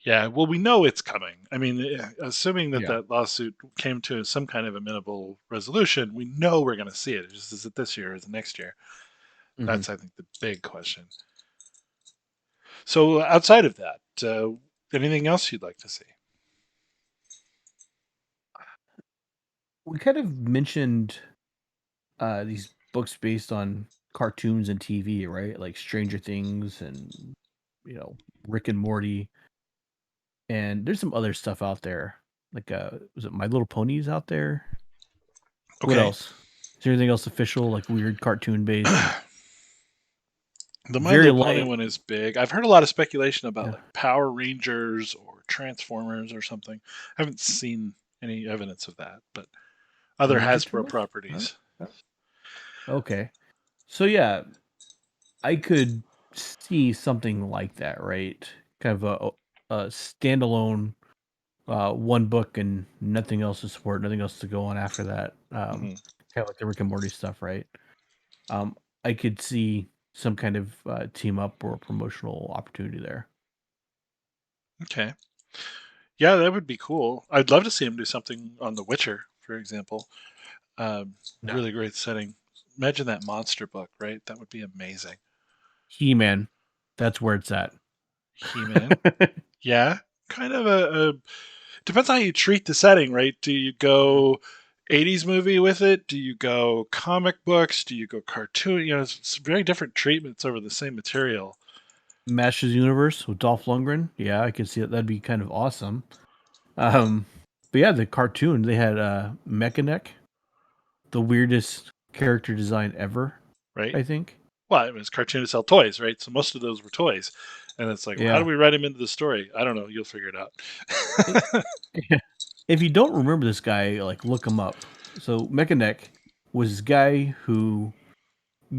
Yeah, well, we know it's coming. I mean, assuming that Yeah. that lawsuit came to some kind of amenable resolution, we know we're going to see it. It's just, is it this year or is it next year? Hmm. That's, I think, the big question. So, outside of that, anything else you'd like to see? We kind of mentioned these books based on cartoons and TV, right? Like Stranger Things and Rick and Morty, and there's some other stuff out there. Like was it My Little Ponies out there? What Okay. else? Is there anything else official, like weird cartoon based? The My Very Little Pony light. one is big. I've heard a lot of speculation about Yeah. like Power Rangers or Transformers or something. I haven't seen any evidence of that, but other Ninja Hasbro Turtles? Huh? properties. Huh? Okay. So yeah, I could see something like that, right? Kind of a standalone one book and nothing else to support, nothing else to go on after that. Hmm. Kind of like the Rick and Morty stuff, right? Um, I could see some kind of team up or promotional opportunity there. Okay. Yeah, that would be cool. I'd love to see him do something on The Witcher, for example. No. Really great setting. Imagine that monster book, right? That would be amazing. He-Man, that's where it's at. He-Man. Yeah, kind of a depends on how you treat the setting, right? Do you Mhm. go 80s movie with it? Do you go comic books? Do you go cartoon? It's very different treatments over the same material, Masters Universe with Dolph Lundgren. Yeah, I could see that. That'd be kind of awesome. Um, but yeah, the cartoon they had Mechanic, the weirdest character design ever. right? I think. Well, it was cartoon to sell toys, right? So most of those were toys. And it's like, well, how do Yeah. we write him into the story? I don't know. You'll figure it It- out. if you don't remember this guy, like look him up. So Mechanic was this guy who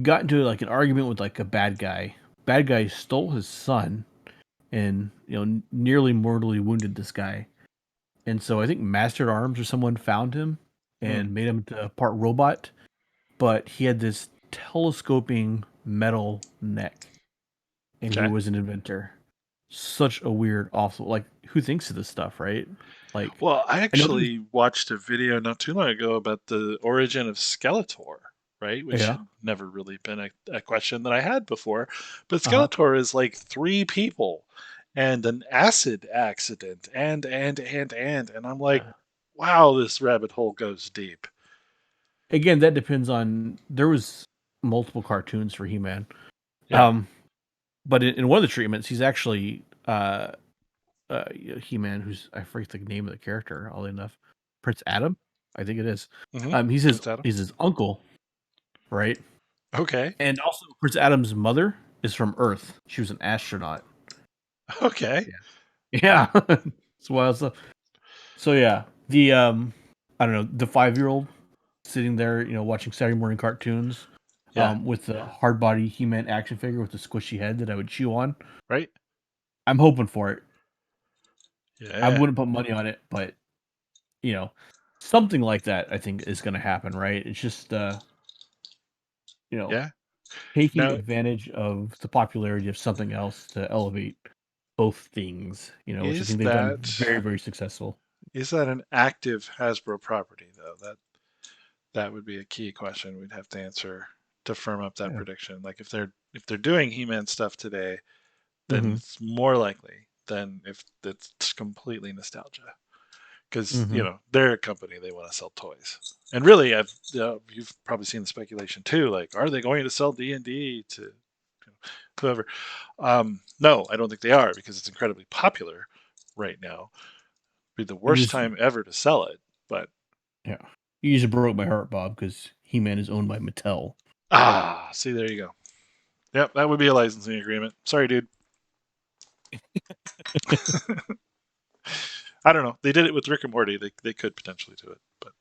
got into like an argument with like a bad guy. Bad guy stole his son and nearly mortally wounded this guy. And so I think Master at Arms or someone found him Hmm. and made him into part robot, but he had this telescoping metal neck and he Okay. was an inventor. Such a weird, awful, like who thinks of this stuff, right? Like, Well, I I know there's actually watched a video not too long ago about the origin of Skeletor, right? Which yeah, had never really been a question that I had before. But uh-huh. Skeletor is like three people and an acid accident and I'm like, Yeah. wow, this rabbit hole goes deep. Again, that depends on there was multiple cartoons for He-Man. Yeah. Um, but in one of the treatments, he's actually He-Man, who's I forget the name of the character, oddly enough. Prince Adam, I think it is. Mm-hmm. He's Prince Adam. his uncle, right? Okay. And also Prince Adam's mother is from Earth. She was an astronaut. Okay. Yeah. Yeah. It's wild stuff. So yeah, the I don't know, the 5-year-old sitting there, watching Saturday morning cartoons, Yeah. with the hard body He-Man action figure with the squishy head that I would chew on. Right? I'm hoping for it. I Yeah. wouldn't put money on it, but you know, something like that I think is going to happen, right? It's just you know, Yeah. taking Now, advantage of the popularity of something else to elevate both things, which I is think they've done that very, very successful. is that an active Hasbro property though? That would be a key question we'd have to answer to firm up that Yeah. prediction. Like if they're doing He-Man stuff today, then Mhm. it's more likely than if it's completely nostalgia. Because Mhm. they're a company, they want to sell toys, and really, you've probably seen the speculation too. Like, are they going to sell D&D to whoever? No, I don't think they are because it's incredibly popular right now. It'd be the You worst just time ever to sell it, but Yeah. You just broke my heart, Bob, because He-Man is owned by Mattel. see, there you go. Yep, that would be a licensing agreement. Sorry, dude. I don't know. They did it with Rick and Morty. They could potentially do it, but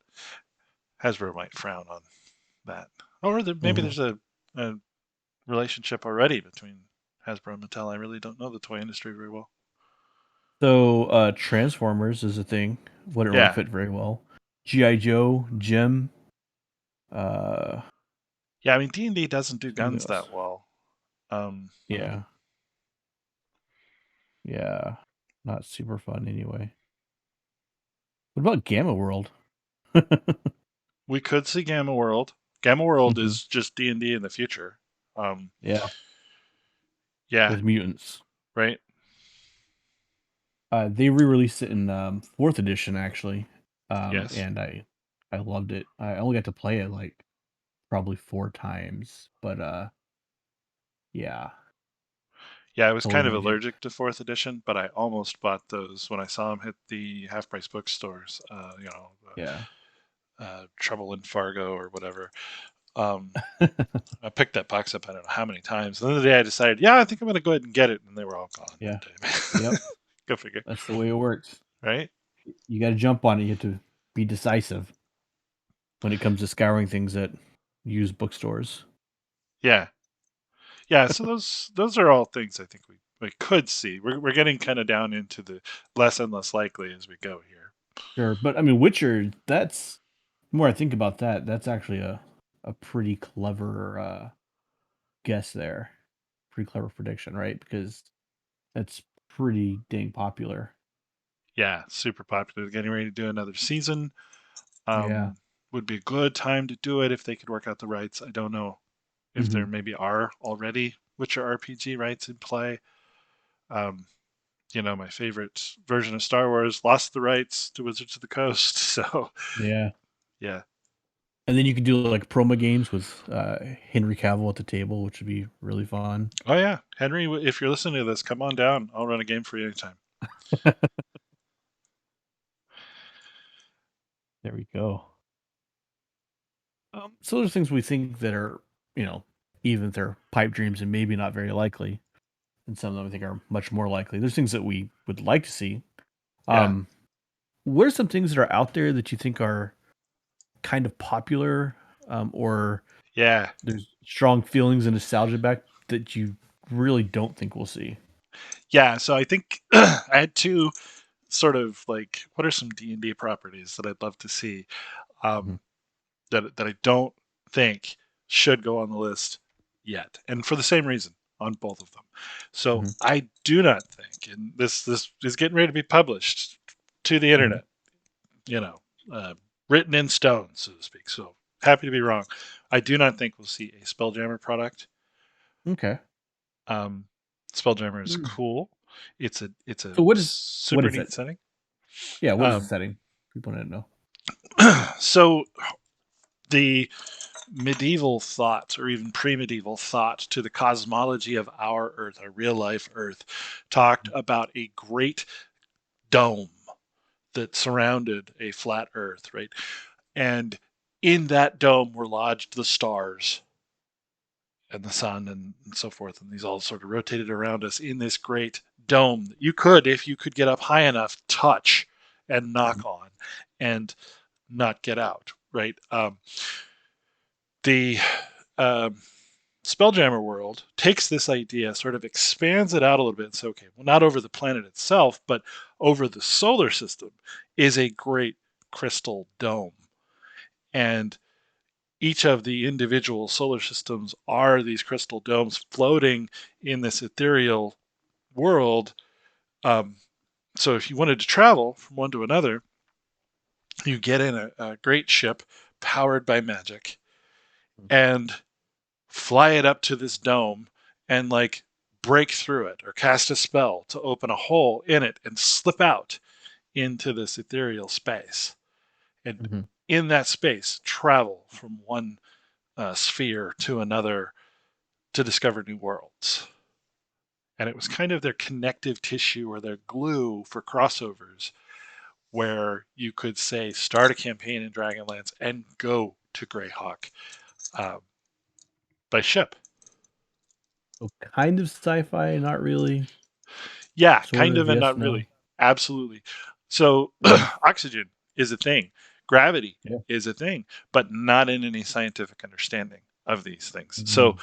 Hasbro might frown on that. Or maybe Mhm. there's a relationship already between Hasbro and Mattel. I really don't know the toy industry very well. So, Transformers is a thing. Wouldn't really Yeah, fit very well. G.I. Joe, Jim, uh, yeah. I mean, D&D doesn't do something guns else. that well. Um, Yeah. Yeah. Not super fun anyway. What about Gamma World? we could see Gamma World. Gamma World Mhm. is just D&D in the future. Um, Yeah. yeah, With mutants. right. They re-released it in 4th edition actually. Yes. And I loved it. I only got to play it like probably 4 times, but yeah, Yeah, I was totally kind of dug it. allergic to fourth edition, but I almost bought those when I saw them hit the half price bookstores. Yeah. Trouble in Fargo or whatever. Um, I picked that box up I don't know how many times. And then the day I decided, yeah, I think I'm going to go ahead and get it, and they were all gone Yeah. that day. Yep. Go figure, That's the way it works. right? You got to jump on it. You have to be decisive when it comes to scouring things at used bookstores. Yeah, yeah. So those are all things I think we could see. We're getting kind of down into the less and less likely as we go here. Sure, but I mean, Witcher. That's the more I think about that. That's actually a pretty clever guess there. Pretty clever prediction, right? Because that's pretty dang popular. Yeah, super popular. Getting ready to do another season. Yeah. Um, would be a good time to do it if they could work out the rights. I don't know if Hmm. there maybe are already Witcher RPG rights in play. Um, my favorite version of Star Wars lost the rights to Wizards of the Coast. So, Yeah. yeah. And then you could do like promo games with Henry Cavill at the table, which would be really fun. Oh, yeah. Henry, if you're listening to this, come on down. I'll run a game for you anytime. There we go. So there's things we think that are, even if they're pipe dreams and maybe not very likely, and some of them I think are much more likely. There's things that we would like to see. Yeah. Um, what are some things that are out there that you think are kind of popular, or Yeah. there's strong feelings and nostalgia back that you really don't think we'll see? Yeah. So I think I had two sort of like, what are some D&D properties that I'd love to see Mhm. um, that I don't think should go on the list yet. And for the same reason. on both of them. So Mhm. I do not think, and this is getting ready to be published to the Mhm. internet, you know, uh, written in stone, so to speak. So happy to be wrong. I do not think we'll see a Spelljammer product. Okay. Um, Spelljammer is Mm. cool. It's a So what super is neat it? setting. Yeah, what is the Um, setting? People want to know. so the medieval thought, or even pre-medieval thought, to the cosmology of our Earth, our real life Earth, talked about a great dome that surrounded a flat Earth, right? And in that dome were lodged the stars and the sun and so forth, and these all sort of rotated around us in this great dome that you could, if you could get up high enough, touch and knock on and not get out, right? The um, Spelljammer world takes this idea, sort of expands it out a little bit, and says, okay, well, not over the planet itself, but over the solar system is a great crystal dome. And each of the individual solar systems are these crystal domes floating in this ethereal world. Um, so if you wanted to travel from one to another, you get in a great ship powered by magic and fly it up to this dome and like break through it or cast a spell to open a hole in it and slip out into this ethereal space. And Mm-hmm. in that space, travel from one sphere to another to discover new worlds. And it was kind of their connective tissue or their glue for crossovers, where you could say start a campaign in Dragonlance and go to Greyhawk uh, by ship. So kind of sci-fi, not really. Yeah, Sort kind of, of and yes, not no. really. Absolutely. So Mm. oxygen is a thing. Gravity Yeah. is a thing, but not in any scientific understanding of these things. So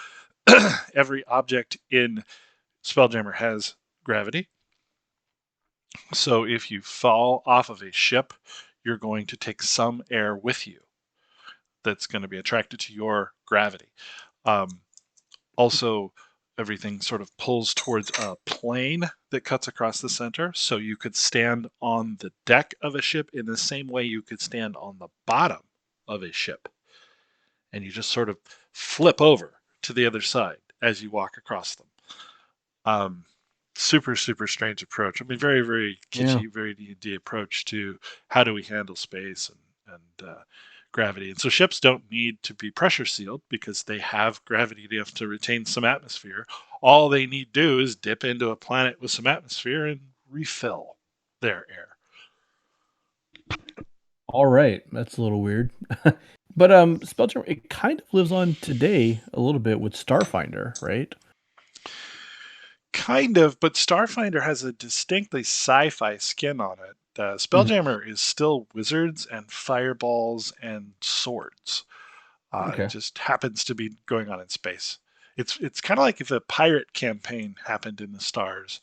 Mm. every object in Spelljammer has gravity. So if you fall off of a ship, you're going to take some air with you that's going to be attracted to your gravity. Um, Also, everything sort of pulls towards a plane that cuts across the center. So you could stand on the deck of a ship in the same way you could stand on the bottom of a ship. And you just sort of flip over to the other side as you walk across them. Um, Super, super strange approach. I mean, very, very Yeah. kitschy, very D&D approach to how do we handle space and gravity. And so ships don't need to be pressure sealed because they have gravity enough to retain some atmosphere. All they need to do is dip into a planet with some atmosphere and refill their air. All right. That's a little weird. But Spelljammer, it kind of lives on today a little bit with Starfinder, right? Kind of, but Starfinder has a distinctly sci-fi skin on it. Mhm. Spelljammer is still wizards and fireballs and swords. It Okay. just happens to be going on in space. It's kind of like if a pirate campaign happened in the stars.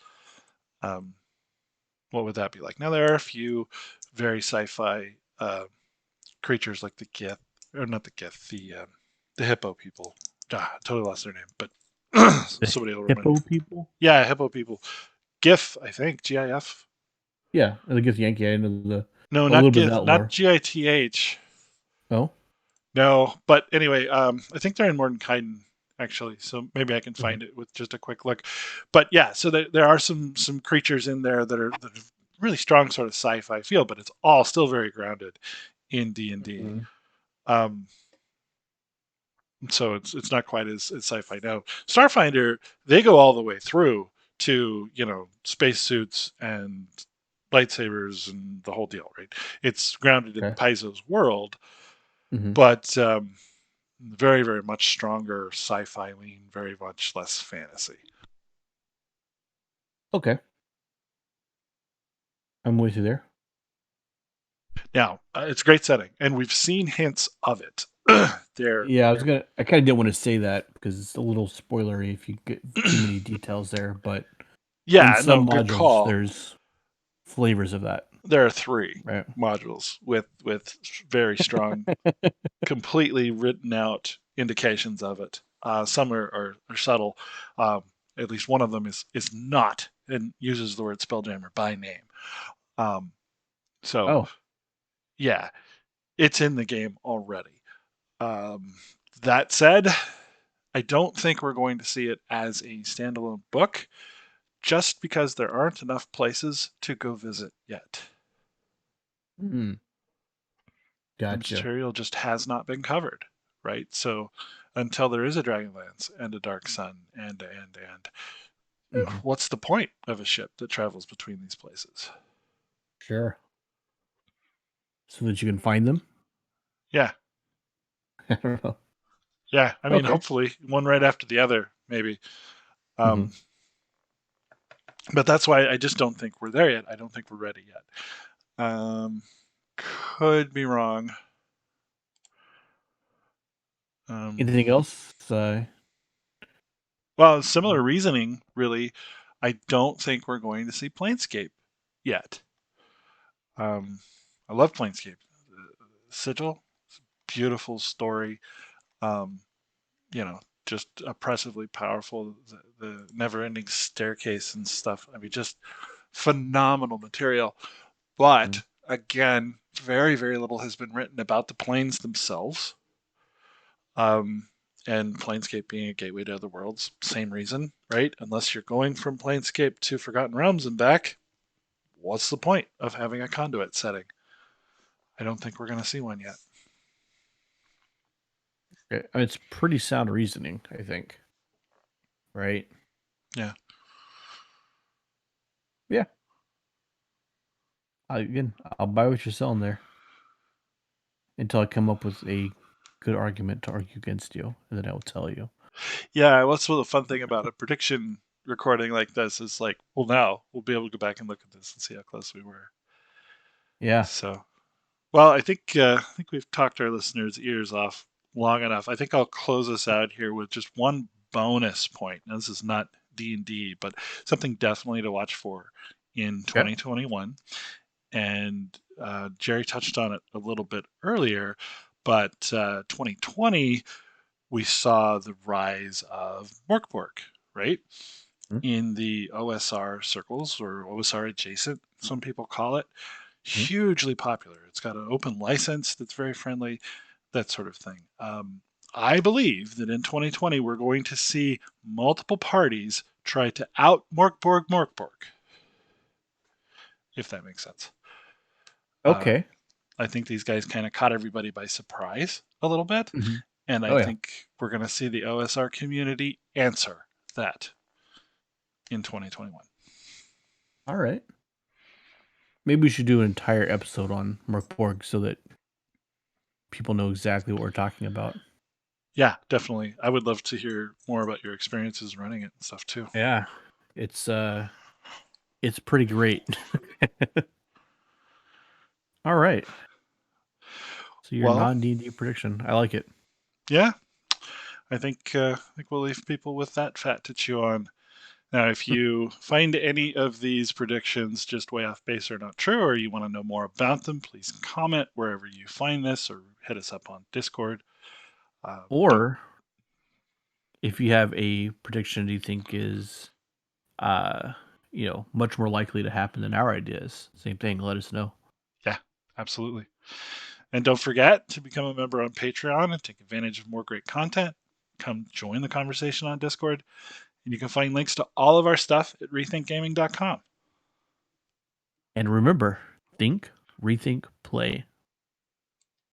Um, what would that be like? Now there are a few very sci-fi creatures like the Gith, or not the Gith, the hippo people. Totally lost their name, but The somebody will remind me. hippo people? Yeah, hippo people. GIF, I think. GIF. Yeah, I guess Yankee. I know No, a little not bit of GIF. that Not lore. GITH. Oh. No, but anyway, I think they're in Mordenkainen actually, so maybe I can Mhm. find it with just a quick look. But yeah, so there are some creatures in there that are really strong sort of sci-fi feel, but it's all still very grounded in D&D. Mhm. Um, so it's not quite as sci-fi now. Starfinder, they go all the way through to spacesuits and lightsabers and the whole deal, right? It's grounded in Okay. Paizo's world, Hmm. but very, very much stronger sci-fi lean, very much less fantasy. Okay. I'm with you there. Now, it's a great setting, and we've seen hints of it. there, Yeah, I kind of didn't want to say that because it's a little spoilery if you get too many details there, but in yeah, no, some good modules, call. there's flavors of that, There are three right? modules with very strong, completely written out indications of it. Some are subtle. At least one of them is not and uses the word Spelljammer by name. Um, so Oh. yeah, it's in the game already. Um, that said, I don't think we're going to see it as a standalone book, just because there aren't enough places to go visit yet. Hmm. The Gotcha. material just has not been covered, right? So until there is a Dragonlance and a Dark Sun and Hmm. what's the point of a ship that travels between these places? Sure. So that you can find them? Yeah, I don't know. yeah. I mean, Okay. hopefully one right after the other, maybe. Hmm. Um, but that's why I just don't think we're there yet. I don't think we're ready yet. Could be wrong. Um, Anything else? well, similar reasoning, really. I don't think we're going to see Planescape yet. Um, I love Planescape. Sigil, beautiful story. Um, you know, just oppressively powerful. The never-ending staircase and stuff. I mean, just phenomenal material. Mhm. But again, very little has been written about the planes themselves. Um, and Planescape being a gateway to other worlds, same reason, right? Unless you're going from Planescape to Forgotten Realms and back, what's the point of having a conduit setting? I don't think we're going to see one yet. It's pretty sound reasoning, I think. Right? Yeah. Yeah. Again, I'll buy what you're selling there until I come up with a good argument to argue against you, and then I will tell you. Yeah. What's the fun thing about a prediction recording like this is like, well, now we'll be able to go back and look at this and see how close we were. Yeah. So, well, I think we've talked our listeners' ears off long enough. I think I'll close us out here with just one bonus point. Now, this is not D&D, but something definitely to watch for in Okay. 2021. And Jerry touched on it a little bit earlier, but 2020 we saw the rise of Morkborg, right? In the OSR circles or OSR adjacent, some people call it, Mhm. hugely popular. It's got an open license that's very friendly, that sort of thing. I believe that in 2020 we're going to see multiple parties try to out Morkborg, if that makes sense. Uh, Okay. I think these guys kind of caught everybody by surprise a little bit, Hmm. and I Oh yeah. think we're going to see the OSR community answer that in 2021. All right. Maybe we should do an entire episode on Merkborg so that people know exactly what we're talking about. Yeah, definitely. I would love to hear more about your experiences running it and stuff too. Yeah. It's uh it's pretty great. All right. So your Well, non D&D prediction. I like it. yeah, I think we'll leave people with that fat to chew on. Now, if you find any of these predictions just way off base or not true, or you want to know more about them, please comment wherever you find this, or hit us up on Discord. Don't. Or if you have a prediction you think is uh much more likely to happen than our ideas, same thing, let us know. Yeah, absolutely. And don't forget to become a member on Patreon and take advantage of more great content. Come join the conversation on Discord, and you can find links to all of our stuff at rethinkgaming.com. And remember, think, rethink, play.